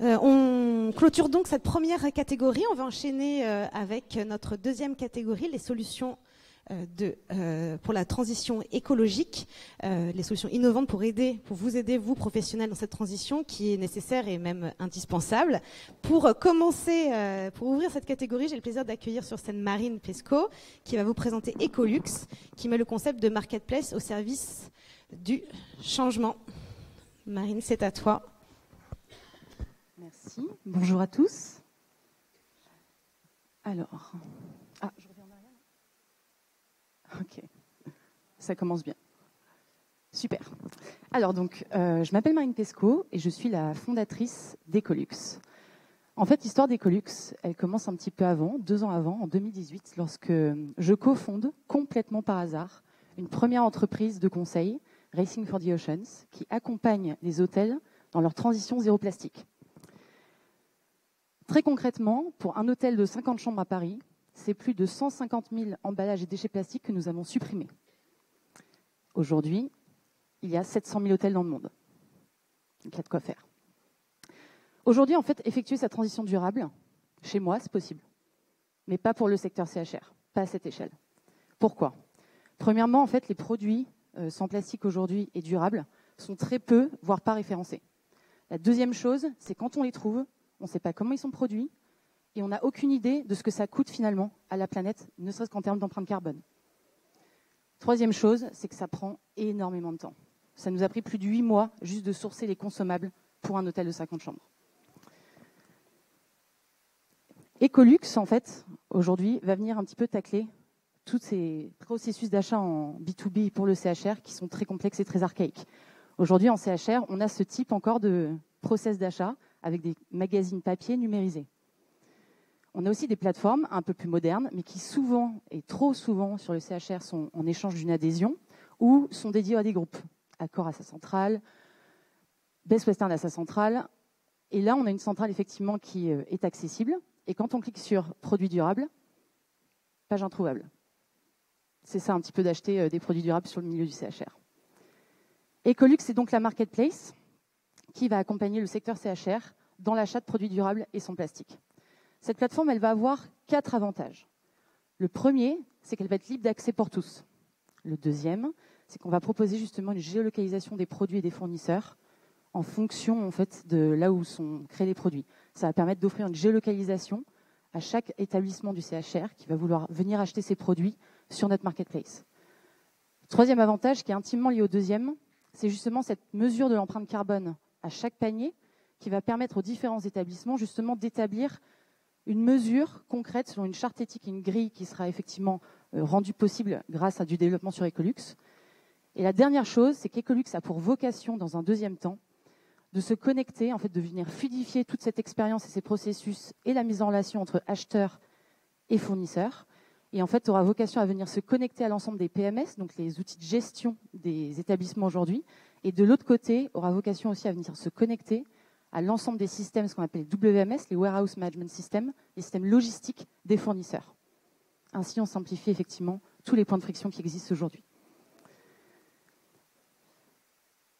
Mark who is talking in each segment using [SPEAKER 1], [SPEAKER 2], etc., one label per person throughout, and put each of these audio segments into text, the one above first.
[SPEAKER 1] On clôture donc cette première catégorie. On va enchaîner avec notre deuxième catégorie, les solutions pour la transition écologique, les solutions innovantes pour vous aider, vous professionnels, dans cette transition qui est nécessaire et même indispensable. Pour commencer, pour ouvrir cette catégorie, j'ai le plaisir d'accueillir sur scène Marine Pesco, qui va vous présenter Ecolux, qui met le concept de marketplace au service du changement. Marine, c'est à toi.
[SPEAKER 2] Merci. Bonjour à tous. Alors, je reviens en arrière. Ok, ça commence bien. Super. Alors donc, je m'appelle Marine Pesco et je suis la fondatrice d'Ecolux. En fait, l'histoire d'Ecolux, elle commence un petit peu avant, 2 ans avant, en 2018, lorsque je cofonde complètement par hasard une première entreprise de conseil, Racing for the Oceans, qui accompagne les hôtels dans leur transition zéro plastique. Très concrètement, pour un hôtel de 50 chambres à Paris, c'est plus de 150 000 emballages et déchets plastiques que nous avons supprimés. Aujourd'hui, il y a 700 000 hôtels dans le monde. Donc il y a de quoi faire. Aujourd'hui, en fait, effectuer sa transition durable, chez moi, c'est possible. Mais pas pour le secteur CHR, pas à cette échelle. Pourquoi ? Premièrement, en fait, les produits sans plastique aujourd'hui et durables sont très peu, voire pas référencés. La deuxième chose, c'est quand on les trouve, on ne sait pas comment ils sont produits et on n'a aucune idée de ce que ça coûte finalement à la planète, ne serait-ce qu'en termes d'empreinte carbone. Troisième chose, c'est que ça prend énormément de temps. Ça nous a pris plus de 8 mois juste de sourcer les consommables pour un hôtel de 50 chambres. Ecolux, en fait, aujourd'hui, va venir un petit peu tacler tous ces processus d'achat en B2B pour le CHR qui sont très complexes et très archaïques. Aujourd'hui, en CHR, on a ce type encore de process d'achat avec des magazines papier numérisés. On a aussi des plateformes un peu plus modernes, mais qui souvent, et trop souvent sur le CHR, sont en échange d'une adhésion ou sont dédiées à des groupes. Accor à sa centrale, Best Western à sa centrale. Et là, on a une centrale effectivement qui est accessible. Et quand on clique sur « Produits durables », page introuvable. C'est ça un petit peu d'acheter des produits durables sur le milieu du CHR. Ecolux, c'est donc la marketplace qui va accompagner le secteur CHR dans l'achat de produits durables et sans plastique. Cette plateforme, elle va avoir 4 avantages. Le premier, c'est qu'elle va être libre d'accès pour tous. Le deuxième, c'est qu'on va proposer justement une géolocalisation des produits et des fournisseurs en fonction en fait, de là où sont créés les produits. Ça va permettre d'offrir une géolocalisation à chaque établissement du CHR qui va vouloir venir acheter ses produits sur notre marketplace. Troisième avantage, qui est intimement lié au deuxième, c'est justement cette mesure de l'empreinte carbone à chaque panier qui va permettre aux différents établissements justement d'établir une mesure concrète selon une charte éthique et une grille qui sera effectivement rendue possible grâce à du développement sur Ecolux. Et la dernière chose, c'est qu'Ecolux a pour vocation, dans un deuxième temps, de se connecter, en fait, de venir fluidifier toute cette expérience et ces processus et la mise en relation entre acheteurs et fournisseurs. Et en fait, aura vocation à venir se connecter à l'ensemble des PMS, donc les outils de gestion des établissements aujourd'hui. Et de l'autre côté, aura vocation aussi à venir se connecter à l'ensemble des systèmes, ce qu'on appelle les WMS, les Warehouse Management Systems, les systèmes logistiques des fournisseurs. Ainsi, on simplifie effectivement tous les points de friction qui existent aujourd'hui.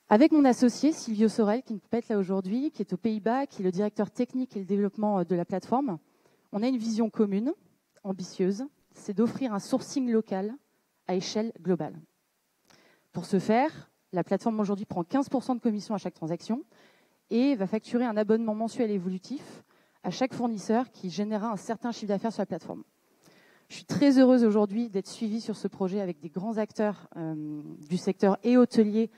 [SPEAKER 2] Avec mon associé, Silvio Sorel, qui ne peut pas être là aujourd'hui, qui est aux Pays-Bas, qui est le directeur technique et le développement de la plateforme, on a une vision commune, ambitieuse, c'est d'offrir un sourcing local à échelle globale. Pour ce faire, la plateforme aujourd'hui prend 15% de commission à chaque transaction et va facturer un abonnement mensuel évolutif à chaque fournisseur qui générera un certain chiffre d'affaires sur la plateforme. Je suis très heureuse aujourd'hui d'être suivie sur ce projet avec des grands acteurs du secteur et hôtelier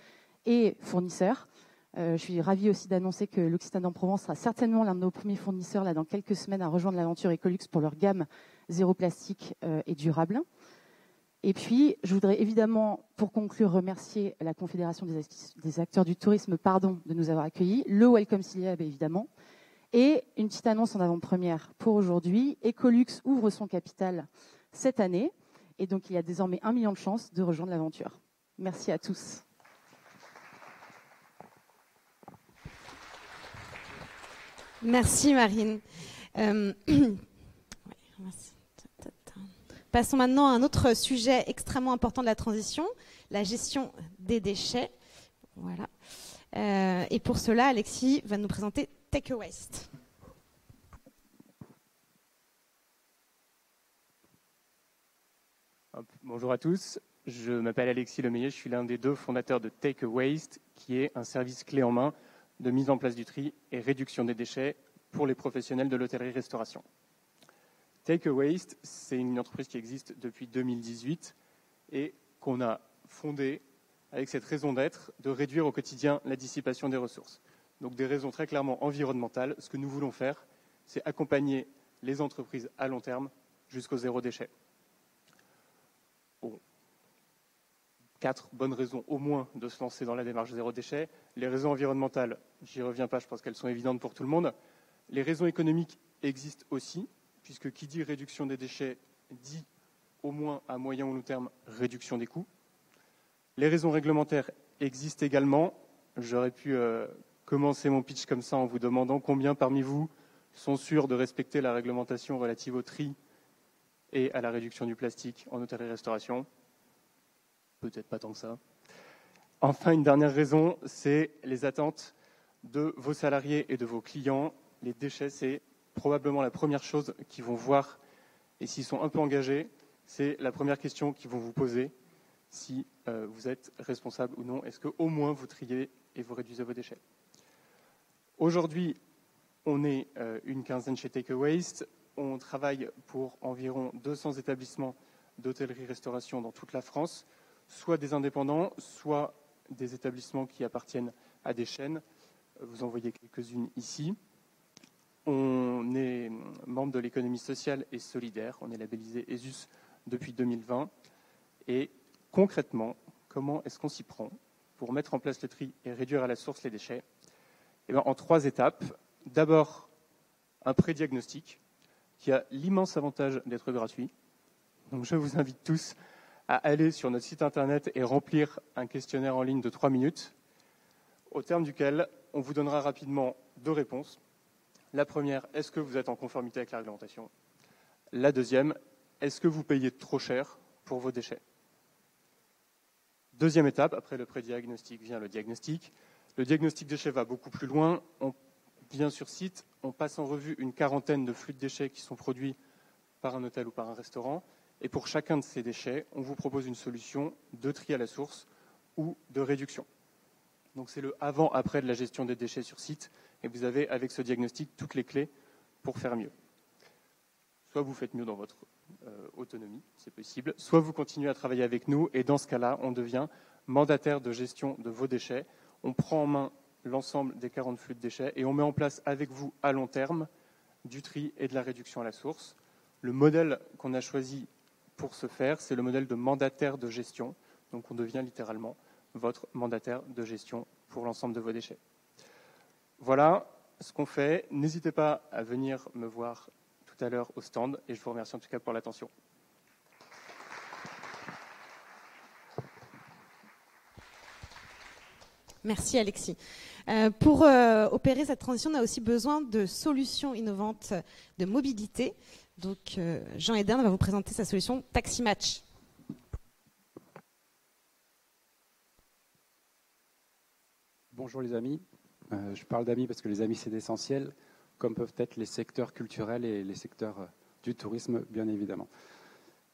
[SPEAKER 2] et fournisseurs. Je suis ravie aussi d'annoncer que l'Occitanie en Provence sera certainement l'un de nos premiers fournisseurs là, dans quelques semaines à rejoindre l'aventure Ecolux pour leur gamme zéro plastique et durable. Et puis, je voudrais évidemment, pour conclure, remercier la Confédération des acteurs du tourisme de nous avoir accueillis, le Welcome Siliab évidemment, et une petite annonce en avant-première pour aujourd'hui. Ecolux ouvre son capital cette année, et donc il y a désormais 1 million de chances de rejoindre l'aventure. Merci à tous.
[SPEAKER 1] Merci Marine. Passons maintenant à un autre sujet extrêmement important de la transition, la gestion des déchets. Voilà. Et pour cela, Alexis va nous présenter Take a Waste.
[SPEAKER 3] Bonjour à tous, je m'appelle Alexis Lemeillet, je suis l'un des 2 fondateurs de Take a Waste, qui est un service clé en main de mise en place du tri et réduction des déchets pour les professionnels de l'hôtellerie-restauration. Take a Waste, c'est une entreprise qui existe depuis 2018 et qu'on a fondée avec cette raison d'être de réduire au quotidien la dissipation des ressources. Donc des raisons très clairement environnementales. Ce que nous voulons faire, c'est accompagner les entreprises à long terme jusqu'au 0 déchet. Bon. 4 bonnes raisons au moins de se lancer dans la démarche 0 déchet. Les raisons environnementales, j'y reviens pas, je pense qu'elles sont évidentes pour tout le monde. Les raisons économiques existent aussi, puisque qui dit réduction des déchets dit au moins à moyen ou long terme réduction des coûts. Les raisons réglementaires existent également. J'aurais pu commencer mon pitch comme ça en vous demandant combien parmi vous sont sûrs de respecter la réglementation relative au tri et à la réduction du plastique en hôtellerie-restauration. Peut-être pas tant que ça. Enfin, une dernière raison, c'est les attentes de vos salariés et de vos clients. Les déchets, c'est probablement la première chose qu'ils vont voir. Et s'ils sont un peu engagés, c'est la première question qu'ils vont vous poser si vous êtes responsable ou non. Est-ce qu'au moins vous triez et vous réduisez vos déchets? Aujourd'hui, on est une quinzaine chez Take a Waste. On travaille pour environ 200 établissements d'hôtellerie-restauration dans toute la France, soit des indépendants, soit des établissements qui appartiennent à des chaînes. Vous en voyez quelques-unes ici. On est membre de l'économie sociale et solidaire. On est labellisé ESUS depuis 2020. Et concrètement, comment est-ce qu'on s'y prend pour mettre en place le tri et réduire à la source les déchets? Eh bien, en 3 étapes. D'abord, un pré-diagnostic qui a l'immense avantage d'être gratuit. Donc, je vous invite tous à aller sur notre site internet et remplir un questionnaire en ligne de 3 minutes, au terme duquel on vous donnera rapidement 2 réponses. La première, est-ce que vous êtes en conformité avec la réglementation? La deuxième, est-ce que vous payez trop cher pour vos déchets? Deuxième étape, après le pré-diagnostic vient le diagnostic. Le diagnostic déchets va beaucoup plus loin. On vient sur site, on passe en revue une quarantaine de flux de déchets qui sont produits par un hôtel ou par un restaurant. Et pour chacun de ces déchets, on vous propose une solution de tri à la source ou de réduction. Donc c'est le avant-après de la gestion des déchets sur site. Et vous avez, avec ce diagnostic, toutes les clés pour faire mieux. Soit vous faites mieux dans votre autonomie, c'est possible, soit vous continuez à travailler avec nous, et dans ce cas-là, on devient mandataire de gestion de vos déchets. On prend en main l'ensemble des 40 flux de déchets et on met en place avec vous à long terme du tri et de la réduction à la source. Le modèle qu'on a choisi pour ce faire, c'est le modèle de mandataire de gestion. Donc on devient littéralement votre mandataire de gestion pour l'ensemble de vos déchets. Voilà ce qu'on fait. N'hésitez pas à venir me voir tout à l'heure au stand et je vous remercie en tout cas pour l'attention.
[SPEAKER 1] Merci Alexis. Pour opérer cette transition, on a aussi besoin de solutions innovantes de mobilité. Donc Jean Edern va vous présenter sa solution TaxiMatch.
[SPEAKER 4] Bonjour les amis. Je parle d'amis parce que les amis c'est essentiel, comme peuvent être les secteurs culturels et les secteurs du tourisme bien évidemment.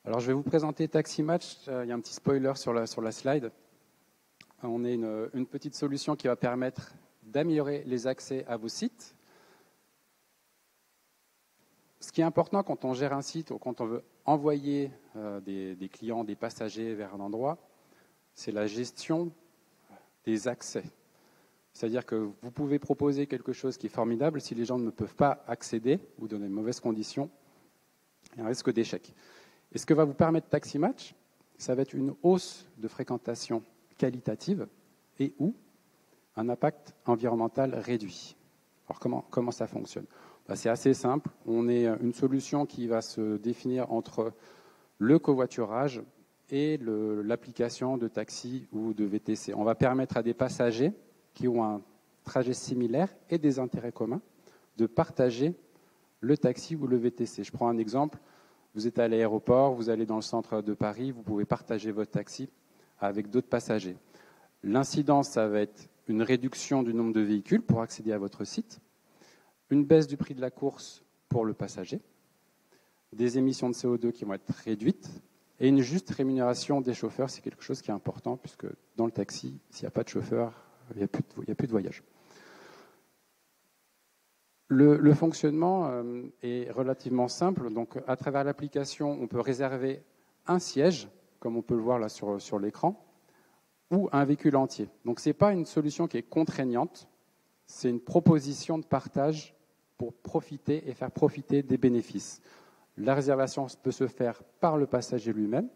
[SPEAKER 4] Alors je vais vous présenter TaxiMatch. Il y a un petit spoiler sur la slide. On est une petite solution qui va permettre d'améliorer les accès à vos sites. Ce qui est important quand on gère un site ou quand on veut envoyer des clients, des passagers vers un endroit, c'est la gestion des accès. C'est-à-dire que vous pouvez proposer quelque chose qui est formidable. Si les gens ne peuvent pas accéder ou dans de mauvaises conditions, il y a un risque d'échec. Et ce que va vous permettre TaxiMatch, ça va être une hausse de fréquentation qualitative et ou un impact environnemental réduit. Alors comment ça fonctionne? C'est assez simple. On est une solution qui va se définir entre le covoiturage et l'application de taxi ou de VTC. On va permettre à des passagers qui ont un trajet similaire et des intérêts communs de partager le taxi ou le VTC. Je prends un exemple. Vous êtes à l'aéroport, vous allez dans le centre de Paris, vous pouvez partager votre taxi avec d'autres passagers. L'incidence, ça va être une réduction du nombre de véhicules pour accéder à votre site. une baisse du prix de la course pour le passager, des émissions de CO2 qui vont être réduites, et une juste rémunération des chauffeurs, c'est quelque chose qui est important, puisque dans le taxi, s'il n'y a pas de chauffeur, il n'y a plus de voyage. Le fonctionnement est relativement simple. Donc, à travers l'application, on peut réserver un siège, comme on peut le voir là sur l'écran, ou un véhicule entier. Donc, ce n'est pas une solution qui est contraignante, c'est une proposition de partage pour profiter et faire profiter des bénéfices. La réservation peut se faire par le passager lui-même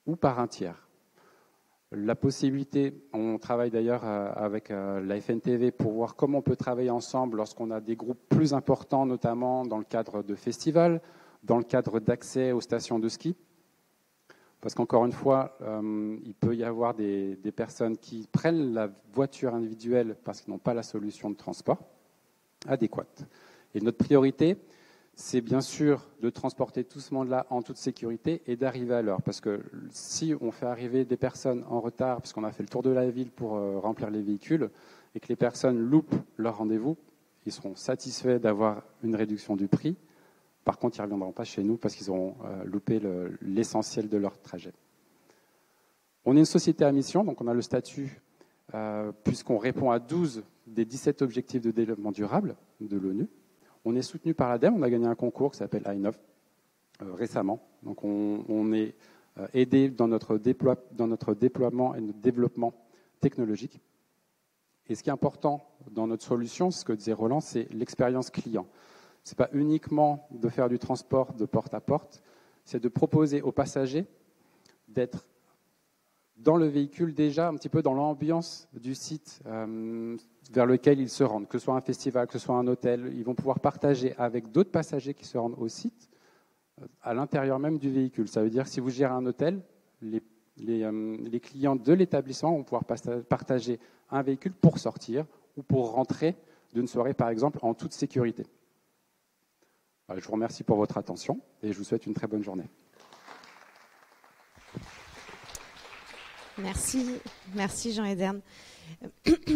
[SPEAKER 4] ou par un tiers. La possibilité, on travaille d'ailleurs avec la FNTV pour voir comment on peut travailler ensemble lorsqu'on a des groupes plus importants, notamment dans le cadre de festivals, dans le cadre d'accès aux stations de ski. Parce qu'encore une fois, il peut y avoir des personnes qui prennent la voiture individuelle parce qu'ils n'ont pas la solution de transport adéquate. Et notre priorité, c'est bien sûr de transporter tout ce monde-là en toute sécurité et d'arriver à l'heure. Parce que si on fait arriver des personnes en retard, puisqu'on a fait le tour de la ville pour remplir les véhicules, et que les personnes loupent leur rendez-vous, ils seront satisfaits d'avoir une réduction du prix. Par contre, ils ne reviendront pas chez nous parce qu'ils auront loupé l'essentiel de leur trajet. On est une société à mission, donc on a le statut, puisqu'on répond à 12 des 17 objectifs de développement durable de l'ONU. On est soutenu par l'ADEME, on a gagné un concours qui s'appelle iNov récemment. Donc on est aidé dans notre déploiement et notre développement technologique. Et ce qui est important dans notre solution, ce que disait Roland, c'est l'expérience client. Ce n'est pas uniquement de faire du transport de porte à porte, c'est de proposer aux passagers d'être dans le véhicule déjà un petit peu dans l'ambiance du site vers lequel ils se rendent, que ce soit un festival, que ce soit un hôtel. Ils vont pouvoir partager avec d'autres passagers qui se rendent au site à l'intérieur même du véhicule. Ça veut dire que si vous gérez un hôtel, les clients de l'établissement vont pouvoir partager un véhicule pour sortir ou pour rentrer d'une soirée, par exemple, en toute sécurité. Je vous remercie pour votre attention et je vous souhaite une très bonne journée.
[SPEAKER 1] Merci Jean-Edern.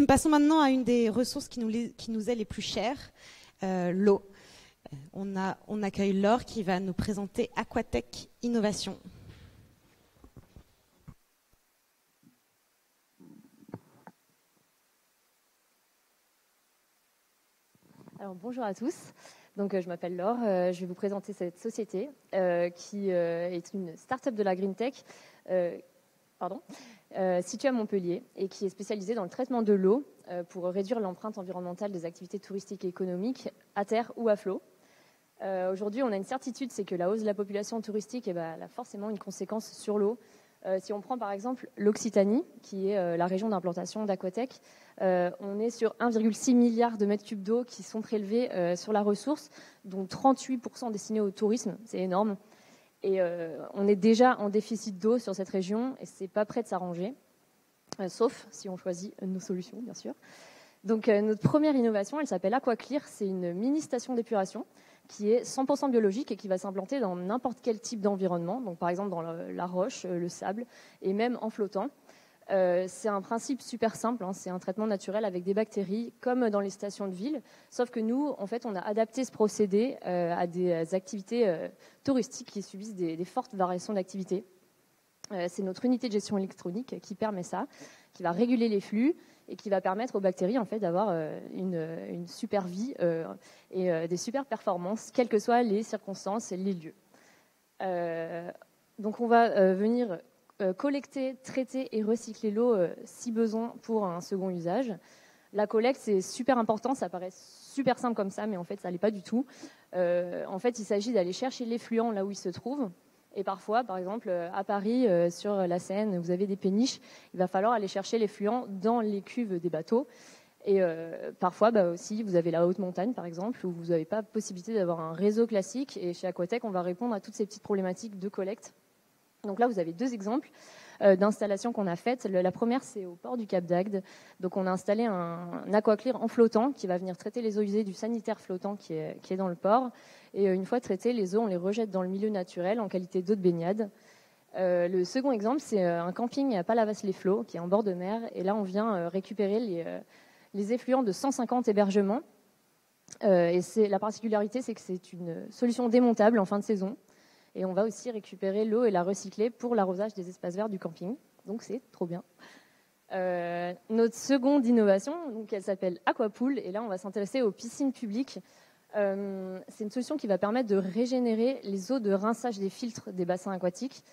[SPEAKER 1] Passons maintenant à une des ressources qui nous est les plus chères, l'eau. On accueille Laure qui va nous présenter Aquatech Innovation.
[SPEAKER 5] Alors, bonjour à tous. Donc, je m'appelle Laure. Je vais vous présenter cette société qui est une start-up de la Green Tech située à Montpellier et qui est spécialisée dans le traitement de l'eau pour réduire l'empreinte environnementale des activités touristiques et économiques à terre ou à flot. Aujourd'hui, on a une certitude, c'est que la hausse de la population touristique elle a forcément une conséquence sur l'eau. Si on prend par exemple l'Occitanie, qui est la région d'implantation d'Aquatech, on est sur 1,6 milliard de mètres cubes d'eau qui sont prélevés sur la ressource, dont 38% destinés au tourisme, c'est énorme. Et on est déjà en déficit d'eau sur cette région et c'est pas prêt de s'arranger, sauf si on choisit nos solutions, bien sûr. Donc notre première innovation, elle s'appelle AquaClear, c'est une mini station d'épuration qui est 100% biologique et qui va s'implanter dans n'importe quel type d'environnement, donc par exemple dans la roche, le sable et même en flottant. C'est un principe super simple, c'est un traitement naturel avec des bactéries comme dans les stations de ville, sauf que nous, en fait, on a adapté ce procédé à des activités touristiques qui subissent des fortes variations d'activité. C'est notre unité de gestion électronique qui permet ça, qui va réguler les flux et qui va permettre aux bactéries en fait, d'avoir une super vie et des super performances, quelles que soient les circonstances et les lieux. Donc on va venir collecter, traiter et recycler l'eau si besoin pour un second usage. La collecte, c'est super important, ça paraît super simple comme ça, mais en fait, ça ne l'est pas du tout. En fait, il s'agit d'aller chercher l'effluent là où il se trouve. Et parfois, par exemple, à Paris, sur la Seine, vous avez des péniches, il va falloir aller chercher l'effluent dans les cuves des bateaux. Et parfois, aussi, vous avez la haute montagne, par exemple, où vous n'avez pas possibilité d'avoir un réseau classique. Et chez Aquatech, on va répondre à toutes ces petites problématiques de collecte. Donc là, vous avez deux exemples d'installations qu'on a faites. La première, c'est au port du Cap d'Agde. Donc on a installé un AquaClear en flottant qui va venir traiter les eaux usées du sanitaire flottant qui est dans le port. Et une fois traitées, les eaux, on les rejette dans le milieu naturel en qualité d'eau de baignade. Le second exemple, c'est un camping à Palavas-les-Flots qui est en bord de mer. Et là, on vient récupérer les effluents de 150 hébergements Et la particularité, c'est que c'est une solution démontable en fin de saison. Et on va aussi récupérer l'eau et la recycler pour l'arrosage des espaces verts du camping. Donc c'est trop bien. Notre seconde innovation, donc, elle s'appelle Aquapool. Et là, on va s'intéresser aux piscines publiques. C'est une solution qui va permettre de régénérer les eaux de rinçage des filtres des bassins aquatiques.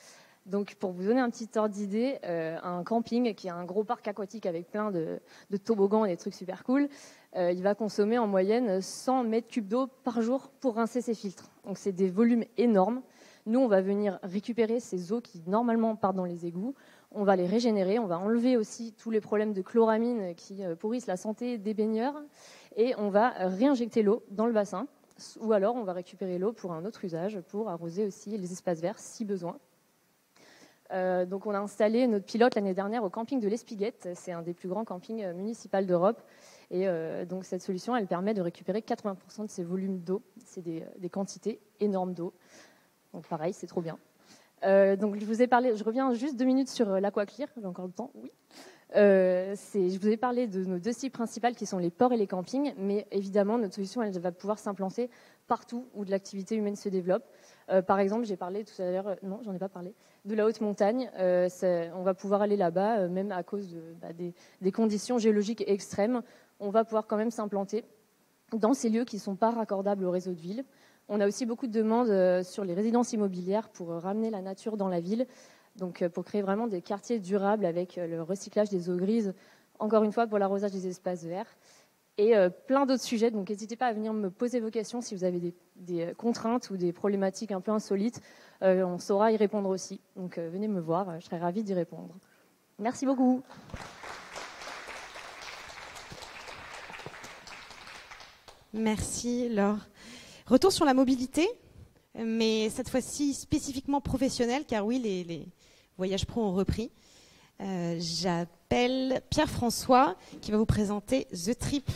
[SPEAKER 5] Donc, pour vous donner un petit ordre d'idée, un camping qui a un gros parc aquatique avec plein de toboggans et des trucs super cool, il va consommer en moyenne 100 mètres cubes d'eau par jour pour rincer ses filtres. Donc, c'est des volumes énormes. Nous, on va venir récupérer ces eaux qui, normalement, partent dans les égouts. On va les régénérer. On va enlever aussi tous les problèmes de chloramine qui pourrissent la santé des baigneurs. Et on va réinjecter l'eau dans le bassin. Ou alors, on va récupérer l'eau pour un autre usage, pour arroser aussi les espaces verts si besoin. Donc, on a installé notre pilote l'année dernière au camping de l'Espiguette. C'est un des plus grands campings municipaux d'Europe. Et donc, cette solution, elle permet de récupérer 80% de ces volumes d'eau. C'est des quantités énormes d'eau. Donc pareil, c'est trop bien. Donc je vous ai parlé, je reviens juste 2 minutes sur l'Aquaclear, j'ai encore le temps, oui. Je vous ai parlé de nos 2 sites principaux qui sont les ports et les campings, mais évidemment notre solution elle va pouvoir s'implanter partout où de l'activité humaine se développe. Par exemple, j'ai parlé tout à l'heure, non, j'en ai pas parlé, de la haute montagne. On va pouvoir aller là-bas, même à cause des conditions géologiques extrêmes. On va pouvoir quand même s'implanter dans ces lieux qui ne sont pas raccordables au réseau de ville. On a aussi beaucoup de demandes sur les résidences immobilières pour ramener la nature dans la ville, donc pour créer vraiment des quartiers durables avec le recyclage des eaux grises, encore une fois pour l'arrosage des espaces verts, et plein d'autres sujets. Donc n'hésitez pas à venir me poser vos questions si vous avez des contraintes ou des problématiques un peu insolites. On saura y répondre aussi. Donc venez me voir, je serai ravie d'y répondre. Merci beaucoup.
[SPEAKER 1] Merci Laure. Retour sur la mobilité, mais cette fois-ci spécifiquement professionnelle, car oui, les voyages pro ont repris. J'appelle Pierre-François qui va vous présenter The Trip.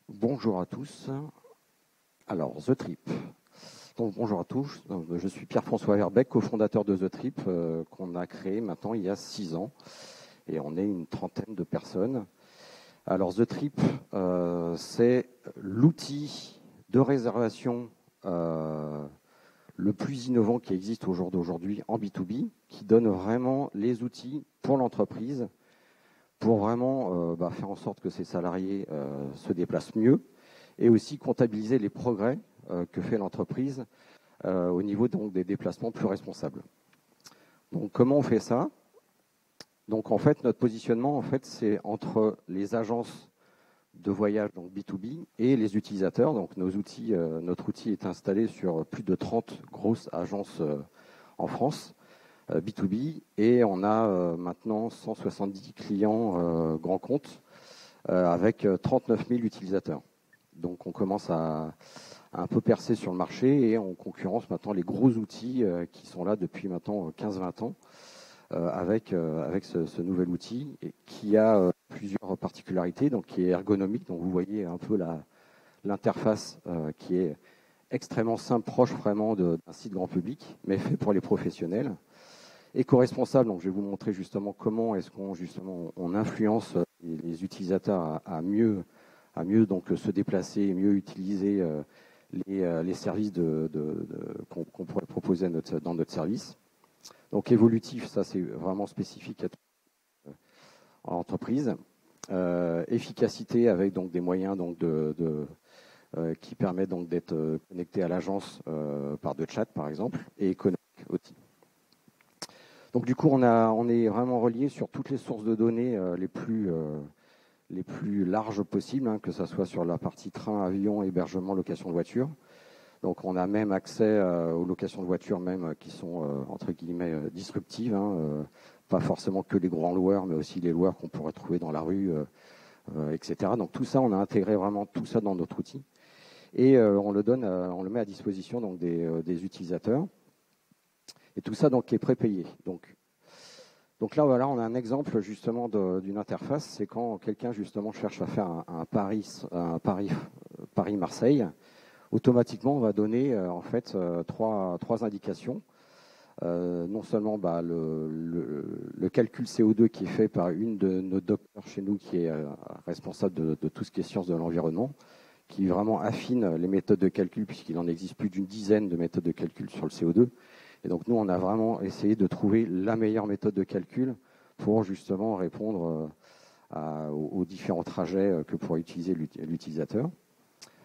[SPEAKER 6] Bonjour à tous. Alors, The Trip. Donc, bonjour à tous. Donc, je suis Pierre-François Herbeck, cofondateur de The Trip, qu'on a créé maintenant il y a 6 ans. Et on est une trentaine de personnes. Alors, The Trip, c'est l'outil de réservation le plus innovant qui existe au jour d'aujourd'hui en B2B, qui donne vraiment les outils pour l'entreprise pour vraiment faire en sorte que ses salariés se déplacent mieux et aussi comptabiliser les progrès que fait l'entreprise au niveau donc, des déplacements plus responsables. Donc, comment on fait ça ? Donc en fait, notre positionnement, en fait, c'est entre les agences de voyage, donc B2B, et les utilisateurs. Donc nos outils, notre outil est installé sur plus de 30 grosses agences en France, B2B, et on a maintenant 170 clients grands comptes avec 39 000 utilisateurs. Donc on commence à un peu percer sur le marché et on concurrence maintenant les gros outils qui sont là depuis maintenant 15-20 ans. Avec ce nouvel outil et qui a plusieurs particularités, donc qui est ergonomique. Donc vous voyez un peu l'interface qui est extrêmement simple, proche vraiment d'un site grand public, mais fait pour les professionnels. Éco-responsable, donc je vais vous montrer justement comment est-ce qu'on influence les utilisateurs à mieux donc se déplacer et mieux utiliser les services qu'on pourrait proposer dans notre service. Donc évolutif, ça c'est vraiment spécifique à l'entreprise. Efficacité avec donc des moyens donc qui permettent donc d'être connecté à l'agence par de chat par exemple, et économique aussi. Donc du coup on est vraiment relié sur toutes les sources de données les plus larges possibles, hein, que ce soit sur la partie train, avion, hébergement, location de voiture. Donc on a même accès aux locations de voitures même qui sont entre guillemets disruptives, hein, pas forcément que les grands loueurs, mais aussi les loueurs qu'on pourrait trouver dans la rue, etc. Donc tout ça, on a intégré vraiment tout ça dans notre outil et on le met à disposition donc des utilisateurs. Et tout ça donc est prépayé. Donc là voilà, on a un exemple justement d'une interface, c'est quand quelqu'un justement cherche à faire un Paris-Marseille. Automatiquement, on va donner en fait trois indications. non seulement le calcul CO2 qui est fait par une de nos docteurs chez nous qui est responsable de tout ce qui est sciences de l'environnement, qui vraiment affine les méthodes de calcul puisqu'il en existe plus d'une dizaine de méthodes de calcul sur le CO2. Et donc nous, on a vraiment essayé de trouver la meilleure méthode de calcul pour justement répondre aux différents trajets que pourrait utiliser l'utilisateur.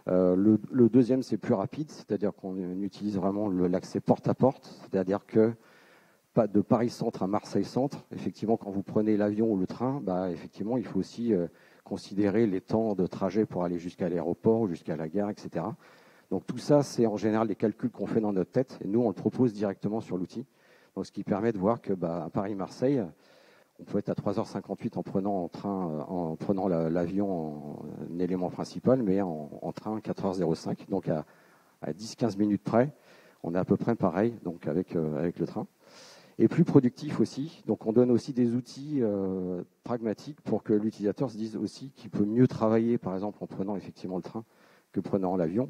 [SPEAKER 6] Le deuxième, c'est plus rapide, c'est-à-dire qu'on utilise vraiment l'accès porte-à-porte, c'est-à-dire que de Paris-Centre à Marseille-Centre, effectivement, quand vous prenez l'avion ou le train, effectivement, il faut aussi considérer les temps de trajet pour aller jusqu'à l'aéroport, jusqu'à la gare, etc. Donc tout ça, c'est en général les calculs qu'on fait dans notre tête, et nous, on le propose directement sur l'outil. Donc ce qui permet de voir que à Paris-Marseille, on peut être à 3h58 en prenant l'avion en élément principal, mais en train 4h05. Donc à 10-15 minutes près, on est à peu près pareil donc avec le train. Et plus productif aussi. Donc on donne aussi des outils pragmatiques pour que l'utilisateur se dise aussi qu'il peut mieux travailler, par exemple, en prenant effectivement le train que prenant l'avion.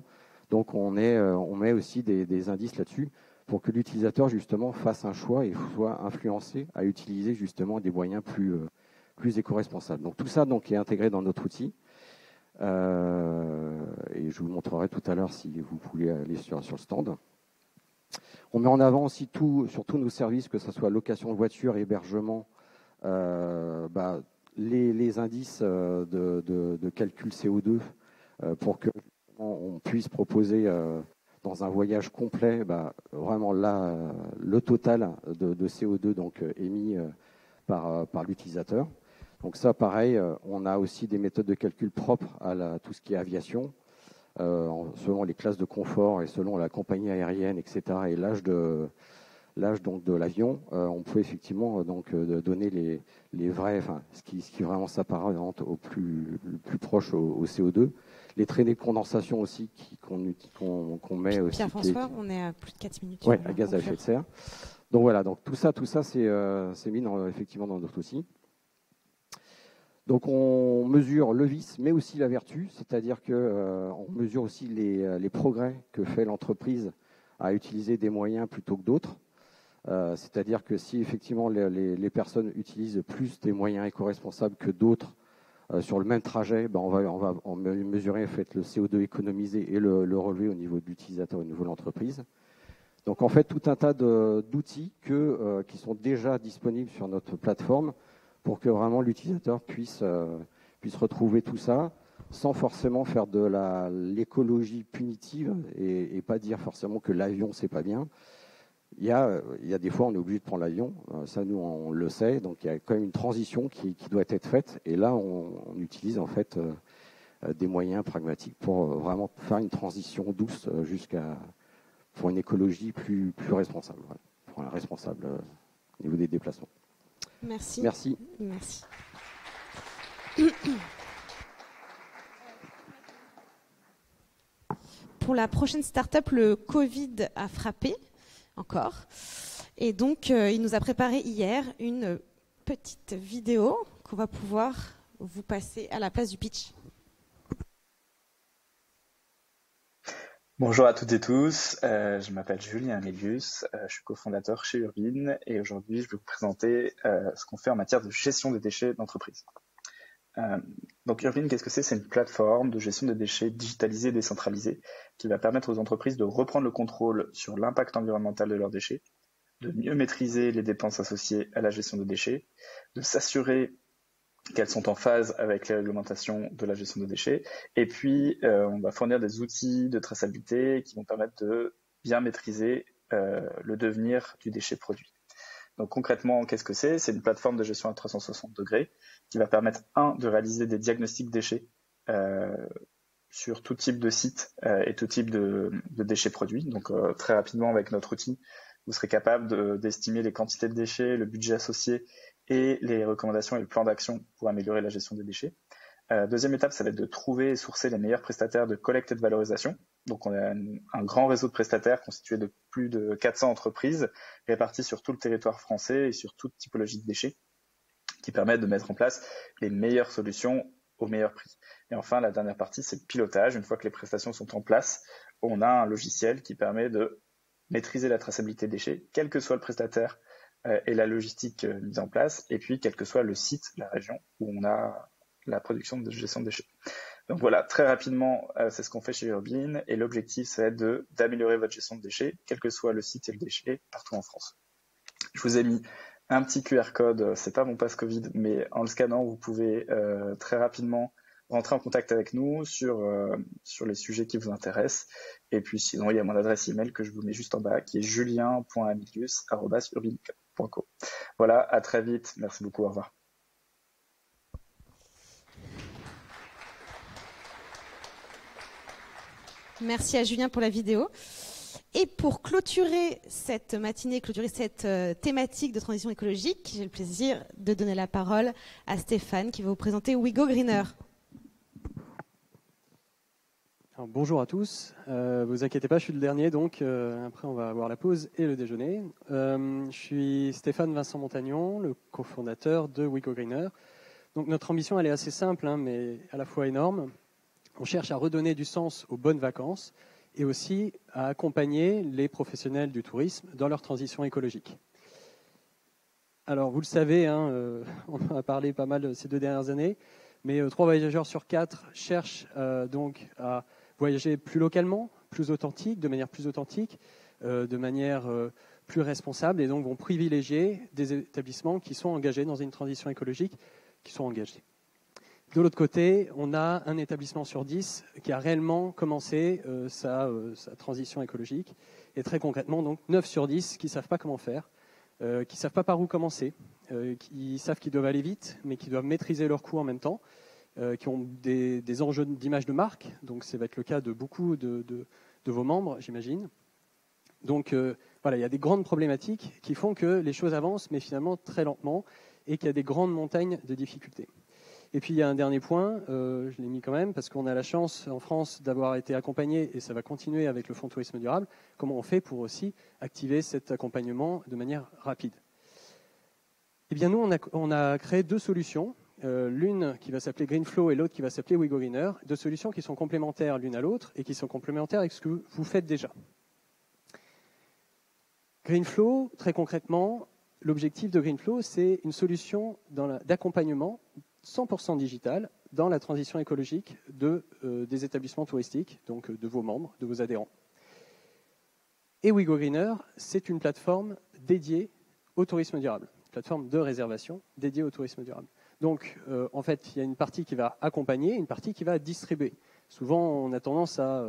[SPEAKER 6] Donc on met aussi des indices là-dessus pour que l'utilisateur justement fasse un choix et soit influencé à utiliser justement des moyens plus éco-responsables. Donc tout ça donc est intégré dans notre outil et je vous montrerai tout à l'heure si vous voulez aller sur le stand. On met en avant aussi sur tous nos services, que ce soit location de voiture, hébergement, les indices de calcul CO2 pour que on puisse proposer dans un voyage complet, vraiment là, le total de CO2 donc émis par l'utilisateur. Donc ça, pareil, on a aussi des méthodes de calcul propres à tout ce qui est aviation, selon les classes de confort et selon la compagnie aérienne, etc. et l'âge donc de l'avion, on peut effectivement donc donner les vrais, ce qui vraiment s'apparente le plus proche au CO2. Les traînées de condensation aussi qu'on met aussi.
[SPEAKER 1] Pierre-François, on est à plus de 4 minutes.
[SPEAKER 6] Oui, à gaz à effet de serre. Donc voilà, donc tout ça c'est mis effectivement dans notre outil. Donc on mesure le vice, mais aussi la vertu, c'est-à-dire qu'on mesure aussi les progrès que fait l'entreprise à utiliser des moyens plutôt que d'autres. C'est-à-dire que si effectivement les personnes utilisent plus des moyens éco-responsables que d'autres sur le même trajet, on va mesurer en fait le CO2 économisé et le relever au niveau de l'utilisateur, au niveau de l'entreprise. Donc en fait, tout un tas d'outils qui sont déjà disponibles sur notre plateforme pour que vraiment l'utilisateur puisse retrouver tout ça sans forcément faire de l'écologie punitive et pas dire forcément que l'avion c'est pas bien. Il y a des fois on est obligé de prendre l'avion, ça nous on le sait, donc il y a quand même une transition qui doit être faite et là on utilise en fait des moyens pragmatiques pour vraiment faire une transition douce pour une écologie plus responsable, voilà, pour un responsable au niveau des déplacements.
[SPEAKER 1] Merci.
[SPEAKER 6] Merci.
[SPEAKER 1] Merci. Pour la prochaine start-up, le Covid a frappé encore. Et donc, il nous a préparé hier une petite vidéo qu'on va pouvoir vous passer à la place du pitch.
[SPEAKER 7] Bonjour à toutes et tous, je m'appelle Julien Amélius, je suis cofondateur chez Urbine et aujourd'hui je vais vous présenter ce qu'on fait en matière de gestion des déchets d'entreprise. Donc Urbine, qu'est-ce que c'est ? C'est une plateforme de gestion des déchets digitalisée et décentralisée qui va permettre aux entreprises de reprendre le contrôle sur l'impact environnemental de leurs déchets, de mieux maîtriser les dépenses associées à la gestion des déchets, de s'assurer qu'elles sont en phase avec la réglementation de la gestion des déchets. Et puis, on va fournir des outils de traçabilité qui vont permettre de bien maîtriser le devenir du déchet produit. Donc concrètement, qu'est-ce que c'est ? C'est une plateforme de gestion à 360 degrés qui va permettre, de réaliser des diagnostics déchets sur tout type de site et tout type de déchets produits. Donc très rapidement, avec notre outil, vous serez capable d'estimer les quantités de déchets, le budget associé et les recommandations et le plan d'action pour améliorer la gestion des déchets. Deuxième étape, ça va être de trouver et sourcer les meilleurs prestataires de collecte et de valorisation. Donc on a un grand réseau de prestataires constitué de plus de 400 entreprises réparties sur tout le territoire français et sur toute typologie de déchets qui permettent de mettre en place les meilleures solutions au meilleur prix. Et enfin, la dernière partie, c'est le pilotage. Une fois que les prestations sont en place, on a un logiciel qui permet de maîtriser la traçabilité des déchets, quel que soit le prestataire et la logistique mise en place, et puis quel que soit le site, la région où on a la production de gestion de déchets. Donc voilà, très rapidement, c'est ce qu'on fait chez Urbin, et l'objectif, c'est d'améliorer votre gestion de déchets, quel que soit le site et le déchet, partout en France. Je vous ai mis un petit QR code, c'est pas mon passe Covid, mais en le scannant, vous pouvez très rapidement rentrer en contact avec nous sur les sujets qui vous intéressent. Et puis sinon, il y a mon adresse email que je vous mets juste en bas, qui est julien.amilius@urbin.co. Voilà, à très vite. Merci beaucoup, au revoir.
[SPEAKER 1] Merci à Julien pour la vidéo. Et pour clôturer cette matinée, clôturer cette thématique de transition écologique, j'ai le plaisir de donner la parole à Stéphane qui va vous présenter WeGo Greener.
[SPEAKER 8] Alors, bonjour à tous. Vous inquiétez pas, je suis le dernier, donc après on va avoir la pause et le déjeuner. Je suis Stéphane Vincent Montagnon, le cofondateur de WeGo Greener. Donc notre ambition, elle est assez simple, mais à la fois énorme. On cherche à redonner du sens aux bonnes vacances et aussi à accompagner les professionnels du tourisme dans leur transition écologique. Alors, vous le savez, on en a parlé pas mal ces 2 dernières années, mais 3 voyageurs sur 4 cherchent donc à voyager plus localement, plus authentique, de manière plus authentique, de manière plus responsable, et donc vont privilégier des établissements qui sont engagés dans une transition écologique, qui sont engagés. De l'autre côté, on a un établissement sur 10 qui a réellement commencé sa transition écologique. Et très concrètement, donc 9 sur 10 qui ne savent pas comment faire, qui ne savent pas par où commencer, qui savent qu'ils doivent aller vite, mais qui doivent maîtriser leurs coûts en même temps, qui ont des enjeux d'image de marque. Donc ça va être le cas de beaucoup de vos membres, j'imagine. Donc voilà, il y a des grandes problématiques qui font que les choses avancent, mais finalement très lentement, et qu'il y a des grandes montagnes de difficultés. Et puis il y a un dernier point, je l'ai mis quand même, parce qu'on a la chance en France d'avoir été accompagné, et ça va continuer avec le Fonds Tourisme Durable, comment on fait pour aussi activer cet accompagnement de manière rapide. Eh bien nous, on a créé 2 solutions, l'une qui va s'appeler Greenflow et l'autre qui va s'appeler WeGo Greener, 2 solutions qui sont complémentaires l'une à l'autre et qui sont complémentaires avec ce que vous faites déjà. Greenflow, très concrètement, l'objectif de Greenflow, c'est une solution d'accompagnement 100% digital dans la transition écologique des établissements touristiques, donc de vos membres, de vos adhérents. Et WeGo Greener, c'est une plateforme dédiée au tourisme durable, une plateforme de réservation dédiée au tourisme durable. Donc, en fait, il y a une partie qui va accompagner, une partie qui va distribuer. Souvent, on a tendance à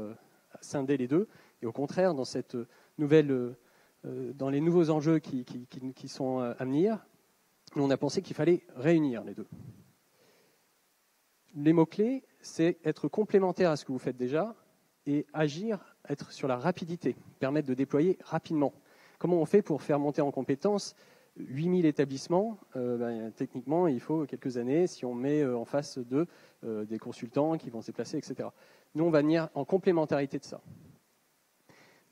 [SPEAKER 8] scinder les deux, et au contraire, dans cette dans les nouveaux enjeux qui sont à venir, on a pensé qu'il fallait réunir les deux. Les mots-clés, c'est être complémentaire à ce que vous faites déjà et agir, être sur la rapidité, permettre de déployer rapidement. Comment on fait pour faire monter en compétence 8000 établissements? Techniquement, il faut quelques années si on met en face des consultants qui vont se déplacer, etc. Nous, on va venir en complémentarité de ça.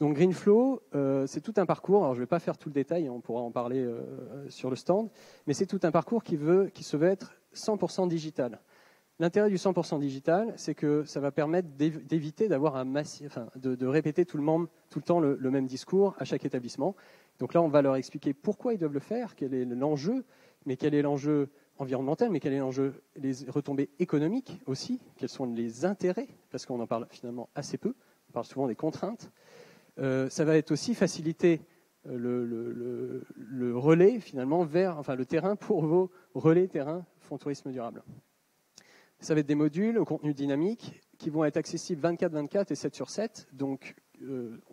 [SPEAKER 8] Donc Greenflow, c'est tout un parcours. Alors je ne vais pas faire tout le détail, on pourra en parler sur le stand, mais c'est tout un parcours qui se veut être 100% digital. L'intérêt du 100% digital, c'est que ça va permettre d'éviter d'avoir de répéter tout le temps le même discours à chaque établissement. Donc là, on va leur expliquer pourquoi ils doivent le faire, quel est l'enjeu, mais quel est l'enjeu environnemental, mais quel est l'enjeu, les retombées économiques aussi, quels sont les intérêts, parce qu'on en parle finalement assez peu, on parle souvent des contraintes. Ça va être aussi faciliter le relais finalement le terrain pour vos relais terrain Fonds Tourisme Durable. Ça va être des modules au contenu dynamique qui vont être accessibles 24/24 et 7/7. Donc,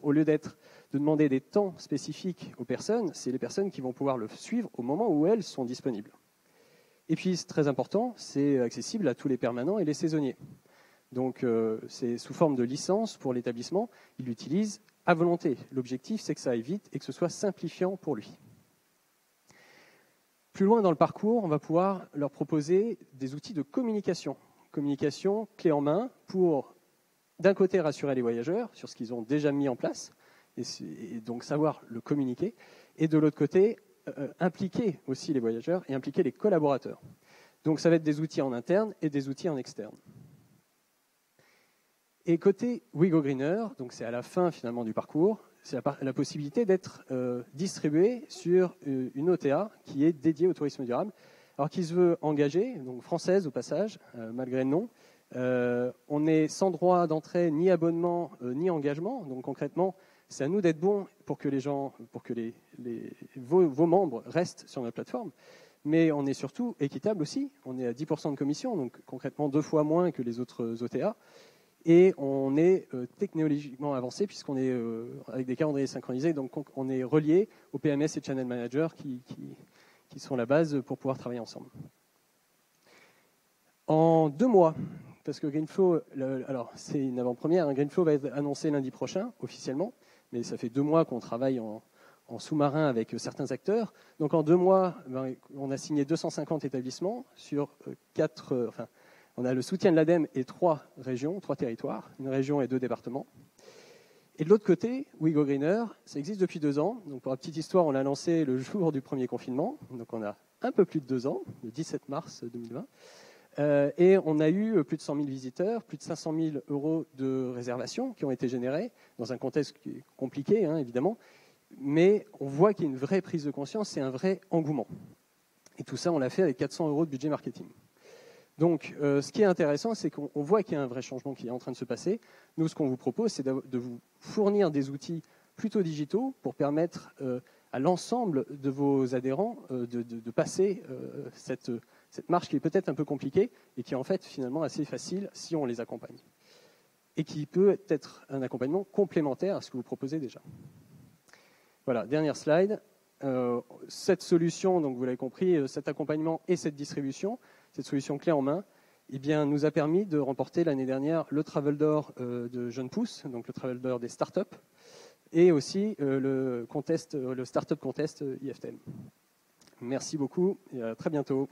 [SPEAKER 8] au lieu de demander des temps spécifiques aux personnes, c'est les personnes qui vont pouvoir le suivre au moment où elles sont disponibles. Et puis, c'est très important, c'est accessible à tous les permanents et les saisonniers. Donc, c'est sous forme de licence pour l'établissement. Il l'utilise à volonté. L'objectif, c'est que ça aille vite et que ce soit simplifiant pour lui. Plus loin dans le parcours, on va pouvoir leur proposer des outils de communication. Communication clé en main pour, d'un côté, rassurer les voyageurs sur ce qu'ils ont déjà mis en place, et donc savoir le communiquer, et de l'autre côté, impliquer aussi les voyageurs et impliquer les collaborateurs. Donc ça va être des outils en interne et des outils en externe. Et côté WeGo Greener, donc c'est à la fin finalement du parcours, c'est la possibilité d'être distribué sur une OTA qui est dédiée au tourisme durable, alors qui se veut engagée, donc française au passage, malgré le nom. On est sans droit d'entrée, ni abonnement, ni engagement. Donc concrètement, c'est à nous d'être bons pour que vos membres restent sur notre plateforme. Mais on est surtout équitable aussi. On est à 10% de commission, donc concrètement 2 fois moins que les autres OTA. Et on est technologiquement avancé puisqu'on est avec des calendriers synchronisés. Donc on est relié aux PMS et Channel Managers qui sont la base pour pouvoir travailler ensemble. En 2 mois, parce que Greenflow, alors c'est une avant-première, hein, Greenflow va être annoncé lundi prochain officiellement, mais ça fait 2 mois qu'on travaille en sous-marin avec certains acteurs. Donc en 2 mois, on a signé 250 établissements sur 4. On a le soutien de l'ADEME et 3 régions, 3 territoires, une région et 2 départements. Et de l'autre côté, WeGoGreener, ça existe depuis 2 ans. Donc pour la petite histoire, on l'a lancé le jour du premier confinement. Donc on a un peu plus de 2 ans, le 17 mars 2020. Et on a eu plus de 100 000 visiteurs, plus de 500 000 € de réservations qui ont été générées dans un contexte compliqué, hein, évidemment. Mais on voit qu'il y a une vraie prise de conscience et un vrai engouement. Et tout ça, on l'a fait avec 400 € de budget marketing. Donc, ce qui est intéressant, c'est qu'on voit qu'il y a un vrai changement qui est en train de se passer. Nous, ce qu'on vous propose, c'est de vous fournir des outils plutôt digitaux pour permettre à l'ensemble de vos adhérents de passer cette marche qui est peut-être un peu compliquée et qui est en fait finalement assez facile si on les accompagne. Et qui peut être un accompagnement complémentaire à ce que vous proposez déjà. Voilà, dernière slide. Cette solution, donc vous l'avez compris, cet accompagnement et cette distribution, cette solution clé en main, eh bien, nous a permis de remporter l'année dernière le Travel d'Or de Jeunes Pousses, donc le Travel d'Or des startups, et aussi le Startup Contest IFTM. Merci beaucoup et à très bientôt.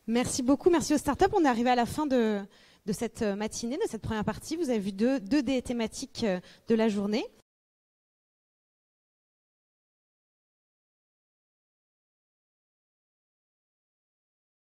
[SPEAKER 1] Merci beaucoup, merci aux startups. On est arrivé à la fin de cette matinée, de cette première partie. Vous avez vu deux des thématiques de la journée.